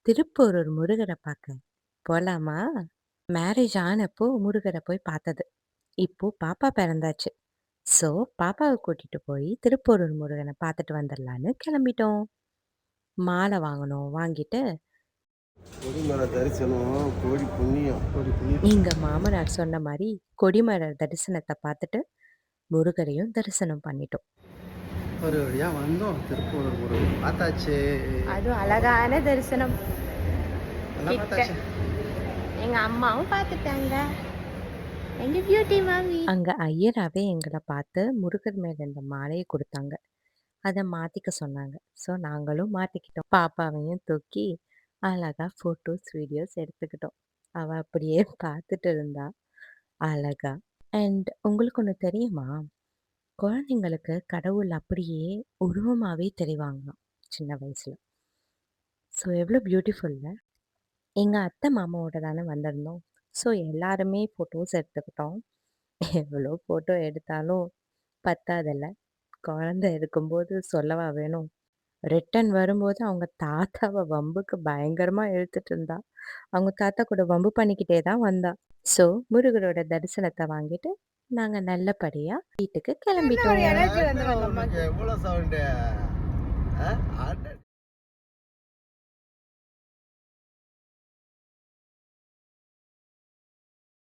திருப்போரூர் முருகர பார்க்க போலாமா? மேரேஜ் ஆனப்போ முருகர போய் பார்த்தது. இப்போ பாப்பா பிறந்தாச்சு. ஸோ, பாப்பாவ கூட்டிட்டு போய் திருப்போரூர் முருகன பார்த்துட்டு வந்துரலான்னு கிளம்பிட்டோம். மாலை வாங்குனோம். வாங்கிட்டு கொடிமலை தரிசனம் கோடி புண்ணியம். எங்க மாமனார் சொன்ன மாரி கொடிமர தரிசனத்த பார்த்துட்டு, முருகரையும் தரிசனம் பண்ணிட்டோம். ஒரு வழியா வந்தோம் திருப்பூர் முருகன் பார்த்தாச்சு. அதுவும் அழகான தரிசனம். நல்லா பார்த்தாச்சு. எங்க அம்மாவும் பார்த்துட்டாங்க. எங்க பியூட்டி மாமி. அங்க ஐயராவே எங்கள பார்த்து முருகர் மேல இருந்த மாலைய குடுத்தாங்க. அத மாத்திக்க சொன்னாங்க. ஸோ நாங்களும் மாட்டிக்கிட்டோம். பாப்பாவையும் தூக்கி அழகா ஃபோட்டோஸ், வீடியோஸ் எடுத்துக்கிட்டோம். அவ அப்படியே பார்த்துட்டு இருந்தா அழகா. அண்ட் உங்களுக்கு ஒண்ணு தெரியுமா? குழந்தைங்களுக்கு கடவுள் அப்படியே உருவமாவே தெரிவாங்களாம் சின்ன வயசுல. ஸோ எவ்வளோ பியூட்டிஃபுல்ல. எங்க அத்தை, மாமாவோட தானே வந்திருந்தோம். ஸோ எல்லாருமே ஃபோட்டோஸ் எடுத்துக்கிட்டோம். எவ்வளோ ஃபோட்டோ எடுத்தாலும் பத்தாதுல்ல. குழந்தை இருக்கும்போது சொல்லவா வேணும்? ரிட்டர்ன் வரும்போது அவங்க தாத்தாவ வம்புக்கு பயங்கரமா இழுத்துட்டு இருந்தா. அவங்க தாத்தா கூட வம்பு பண்ணிக்கிட்டே தான் வந்தா. ஸோ முருகரோட தரிசனத்த வாங்கிட்டு, நாங்க நல்லபடியா வீட்டுக்கு கிளம்பிட்டோம். எவ்வளவு சவுண்டு